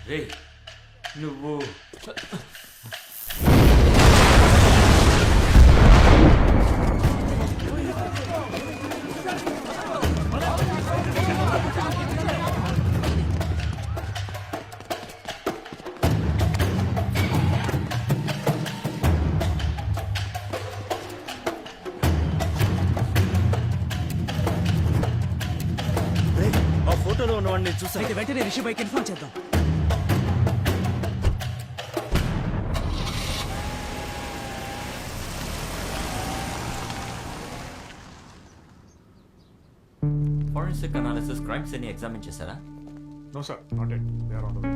రే నువ్వు ఆ ఫోటోలో ఉన్నవాడిని చూసా. అయితే వెంటనే రిషి బైక్ ఇన్ఫార్మ్ చేద్దాం. ఫోరెన్సిక్ అనాలిసిస్ క్రైమ్స్ అని ఎగ్జామిన్ చేశారా? No, sir. Not yet. They are on the way.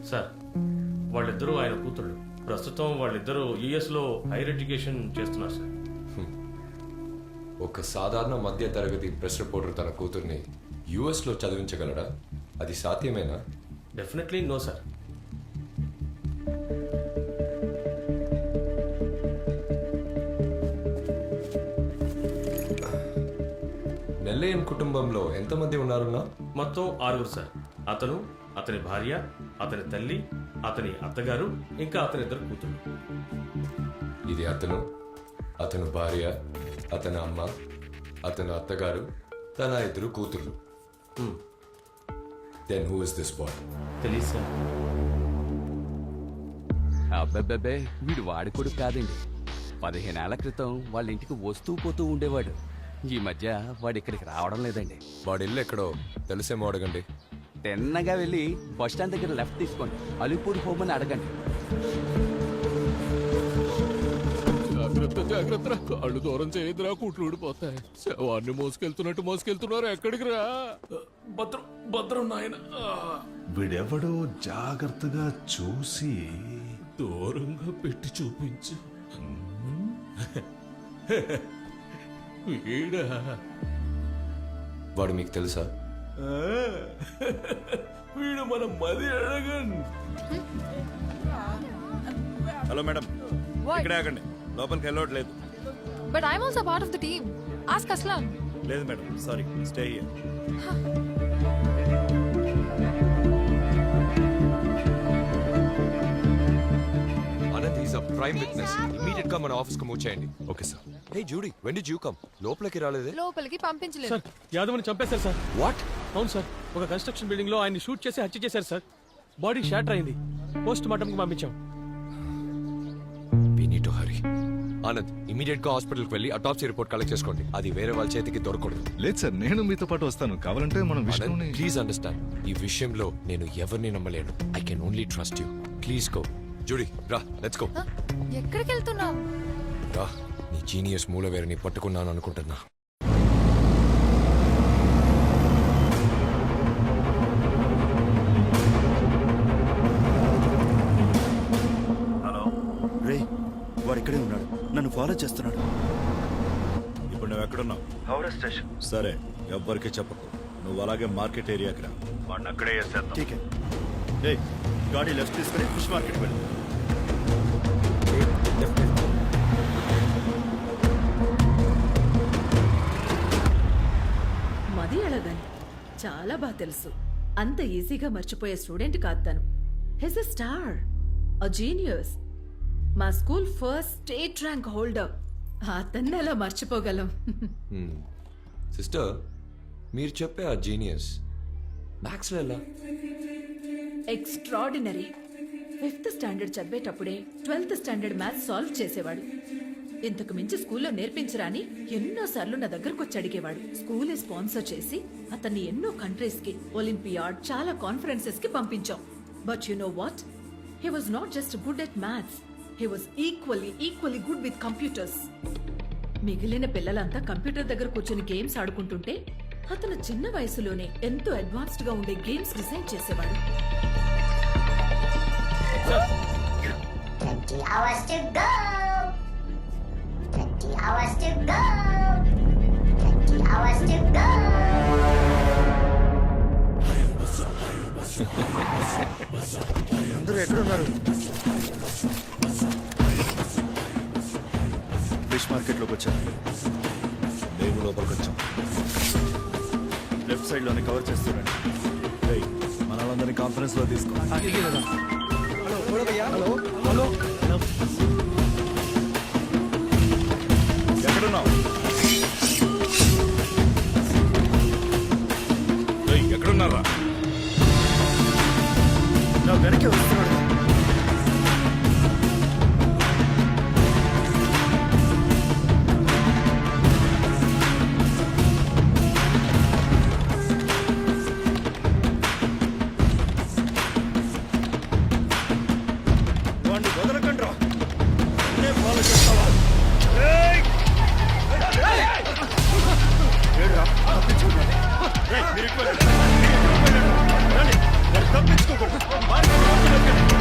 Sir వాళ్ళిద్దరూ ఆయన కూతుళ్ళు. ప్రస్తుతం వాళ్ళిద్దరూ యుఎస్లో హైయర్ ఎడ్యుకేషన్ చేస్తున్నారు సార్. ఒక సాధారణ మధ్య తరగతి ప్రెస్ రిపోర్టర్ తన కూతుర్ని యుఎస్లో చదివించగలడా? అది సాధ్యమేనా? Definitely no sir. నెల్లయ్యన్ కుటుంబంలో ఎంతమంది ఉన్నారున్నా? మొత్తం 6 సార్. అతను, అతని భార్య, అతని తల్లి, అతని అత్తగారు, ఇంకా అతని 2 కూతుళ్ళు. ఇది అతను భార్య, అతని అమ్మ, అతని అత్తగారు, తన 2 కూతుర్లు. Then who is this boy? తెలీదు సార్. అబ్బబ్బబ్బే, వీడు వాడి కొడుకు కాదండి. 15 ఏళ్ల క్రితం వాళ్ళ ఇంటికి వస్తూ పోతూ ఉండేవాడు. ఈ మధ్య వాడు ఇక్కడికి రావడం లేదండి. వాడి ఇల్లు ఎక్కడో తెలిసేమో అడగండి. తిన్నగా వెళ్ళి బస్ స్టాండ్ దగ్గర లెఫ్ట్ తీసుకోండి. అలీపూర్ హోమ్ అని అడగండి. జాగ్రత్త కాళ్ళు దూరం చేయదురా, కుట్లు ఊడిపోతాయి. శవాన్ని మోసుకెళ్తున్నారు. ఎక్కడికి రా? భద్రం నాయన. వీడెవడో జాగ్రత్తగా చూసి దూరంగా పెట్టి చూపించు. వీడా? వాడు మీకు తెలుసా? వీడు మన మది అడగండి. హలో మేడం, ఇక్కడే ఆగండి. లోపలికి వెళ్ళట్లేదు. But I'm also part of the team. Ask Aslan. లేదు madam, sorry. Stay here. Anant is a prime witness. Immediate గా మన ఆఫీస్ కు మూవ్ చేయండి. Okay sir. Hey Judy, when did you come? లోపలికి రాలేదే? లోపలికి పంపించలేదు. సార్ యాదవ్ని చంపేశారు సార్. వాట్? అవును సార్, ఒక కన్స్ట్రక్షన్ బిల్డింగ్ లో ఆయన్ని షూట్ చేసి హత్య చేశారు సార్. బాడీ షాటర్ అయింది. పోస్ట్ మార్టం కి పంపించాం. We need to hurry. Anand, immediate గా హాస్పిటల్ కి వెళ్ళి అటాప్సీ రిపోర్ట్ కలెక్ట్ చేసుకోండి. అది వేరే వాళ్ళ చేతికి దొరకకూడదు. లేదు సార్, నేను మీతో పాటు వస్తాను. కావాలంటే మనం విష్ణుని. ప్లీజ్ అండర్స్టాండ్, ఈ విషయంలో నేను ఎవరిని నమ్మలేను. I can only trust you. Please go. Judy రా, లెట్స్ గో. ఎక్కడికి వెళ్తున్నావు? రా, నీ జీనియస్ మూలవేరని పట్టుకున్నాను అనుకుంటున్నా. హలో రే, వాడు ఇక్కడే ఉన్నాడు. నన్ను ఫాలో చేస్తున్నాడు. ఇప్పుడు నువ్వు ఎక్కడున్నావు? హౌరా స్టేషన్. సరే, ఎవ్వరికీ చెప్పకు. నువ్వు అలాగే మార్కెట్ ఏరియాకి రా. వాడిని అక్కడే వేసేద్దాం. ఠీకే. రే, గాడి లెఫ్ట్ తీసుకుని ఫిష్ మార్కెట్ వెళ్ళి. మది అడగని చాలా బాగా తెలుసు. అంత ఈజీగా మర్చిపోయే స్టూడెంట్ కాదు తను. He's a star, a genius. మా school first state rank holder. అతన్ని ఎలా మర్చిపోగలం? సిస్టర్, మీరు చెప్పే ఆ జీనియస్ మ్యాథ్స్ లో ఎలా? ఎక్స్ట్రాడినరీ. 5th స్టాండర్డ్ చదివేటప్పుడే 12th స్టాండర్డ్ మ్యాథ్స్ సాల్వ్ చేసేవాడు. ఇంతకు మించి స్కూల్లో నేర్పించరాని ఎన్నోసార్లు నా దగ్గరకు వచ్చి అడిగేవాడు. స్కూలే స్పాన్సర్ చేసి అతన్ని ఎన్నో కంట్రీస్ కి, ఒలింపియాడ్, చాలా కాన్ఫరెన్సెస్ కి పంపించాం. But you know what? He was not just good at maths, he was equally good with computers. మిగిలిన పిల్లలంతా కంప్యూటర్ దగ్గర కూర్చొని గేమ్స్ ఆడుకుంటుంటే అతను చిన్న వయసులోనే ఎంతో అడ్వాన్స్డ్ గా ఉండే గేమ్స్ డిజైన్ చేసేవాడు. 20 hours to go. 20 hours to go. 20 hours to go. అందరూ ఎక్కడ ఉన్నారు? ఫిష్ మార్కెట్లోకి వచ్చాను. మేము లోపలికి వచ్చాం. లెఫ్ట్ సైడ్ లోనే కవర్ చేస్తున్నాడు. రేయ్, మన వాళ్ళందరినీ కాన్ఫరెన్స్ లో తీసుకో. ఎక్కడున్నావు? రేయ్, ఎక్కడున్నారా? నా వెనకే వస్తున్నాడు. వాడిని వదలకండి రా. నేను ఫాలో చేస్తావా? ఏడురా, తప్పించుకున్నాడు. రేయ్, మీరు ఇటు వెళ్ళండి. రండి, వాడు తప్పించుకోకూడదు. మార్గం లోపలికి వెళ్ళండి.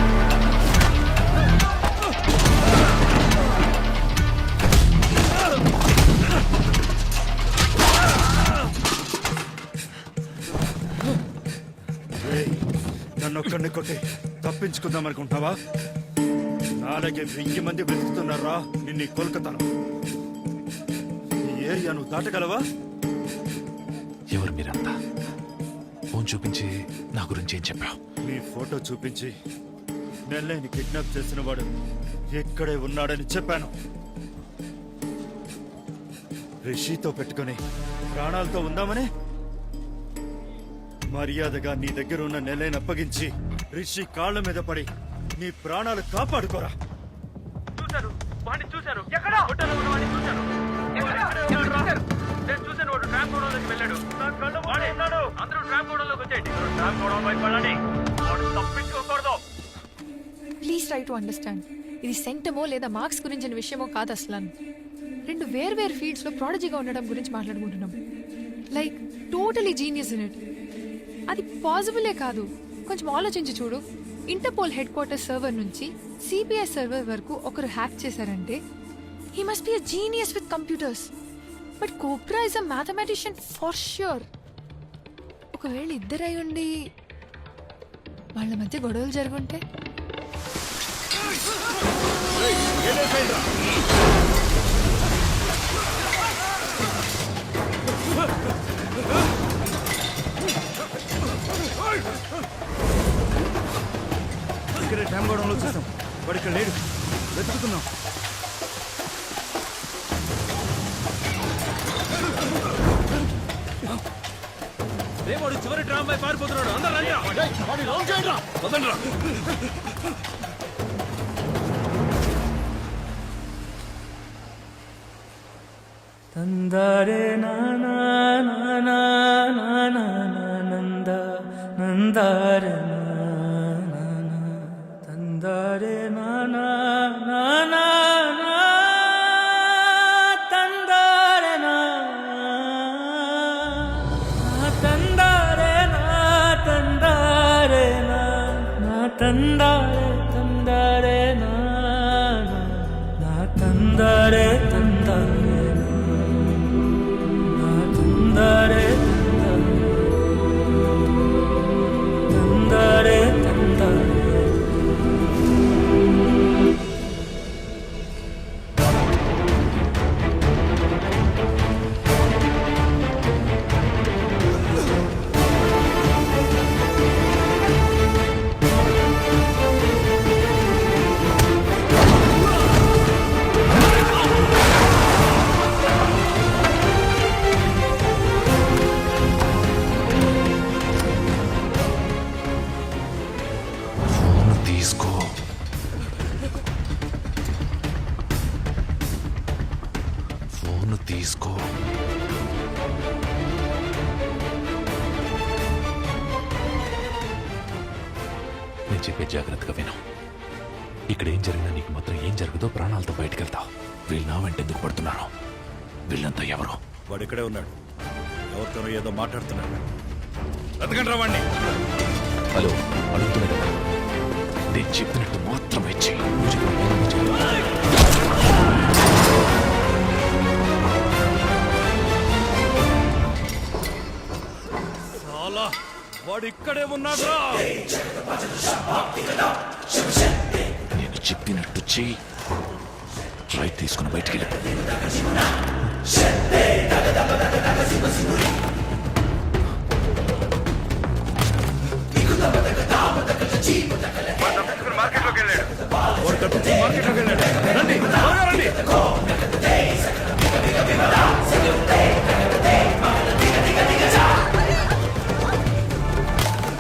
రేయ్, నన్ను ఒక్కడిని కొట్టి తప్పించుకుందాం అనుకుంటావా? నాలాగే 1000 మంది వెతుకుతున్నారా నిన్ను ఈ కోల్కతాలో. ఈ ఏరియా నువ్వు దాటగలవా? ఎవరు మీరంతా? ఫోన్ చూపించి నా గురించి ఏం చెప్పావు? మీ ఫోటో చూపించి నెల్లని కిడ్నాప్ చేసిన వాడు ఎక్కడే ఉన్నాడని చెప్పాను. రిషితో పెట్టుకుని ప్రాణాలతో ఉందామని మర్యాదగా నీ దగ్గర ఉన్న నెలని అప్పగించి రిషి కాళ్ళ మీద పడి నీ ప్రాణాలు కాపాడుకోరా. చూశాను, వాడిని చూశాను. ఎక్కడ హోటల్లో ఉన్న వాడిని చూశాను. నేను చూశాను, వాడు ట్రాప్ గోడౌన్లోకి వెళ్ళాడు. నా కళ్ళు వాడు ఉన్నాడు. అందరూ ట్రాప్ గోడౌన్లోకి వచ్చేయండి. ట్రాప్ గోడౌన్ వైపు వెళ్ళండి. వాడు తప్పించుకోకూడదు. Please try to understand. ఇది సెంటమో లేదా మార్క్స్ గురించిన విషయమో కాదు అస్లాన్. 2 వేర్వేరు ఫీల్డ్స్ లో ప్రాడజీగా ఉండడం గురించి మాట్లాడుకుంటున్నాం. Like totally genius in it. అది పాసిబులే కాదు. కొంచెం ఆలోచించి చూడు. ఇంటర్పోల్ హెడ్ క్వార్టర్ సర్వర్ నుంచి సిబిఐ సర్వర్ వరకు ఒకరు హ్యాక్ చేశారంటే he must be a genius with computers. But cobra is a mathematician for sure. ఒకవేళ ఇద్దరై ఉండి వాళ్ళ మధ్య గొడవలు జరుగుంటే? ఇక్కడే ట్రామ్ గోడౌన్లో చూసాం. వాడు ఇక్కడ లేడు. వెతుకుతున్నాం. వాడు చివరి ట్రామ్ పై పారిపోతున్నాడు. అందరూ రండి. తందరే నానా నానా నానా నంద నందరే నానా తందరే నానా నానా తందరే నా తందరే నా తందరే నా తందరే తందరే నా తందరే తందరే తందరే తందరే తందరే. ఫోన్ తీసుకో. ఫోన్ తీసుకో. నేను చెప్పే జాగ్రత్తగా విను. ఇక్కడ ఏం జరిగినా నీకు మాత్రం ఏం జరుగుతో ప్రాణాలతో బయటకు వెళ్తావు. వీళ్ళు నా వెంట ఎందుకు పడుతున్నారు? వీళ్ళంతా ఎవరు? వాడు ఇక్కడే ఉన్నాడు. ఎవరితోనో ఏదో మాట్లాడుతున్నాడు. వెతకండి వాడిని. హలో, అడుగుతున్నా కదా. నేను చెప్పినట్టు మాత్రమే చెయ్యి. చాలా వాడు ఇక్కడే ఉన్నాడు. నేను చెప్పినట్టు చెయ్యి. రైట్ తీసుకుని బయటికి వెళ్ళి మార్కెట్లోకి వెళ్ళాడు వాడు తప్పించి మార్కెట్లోకి వెళ్ళాడు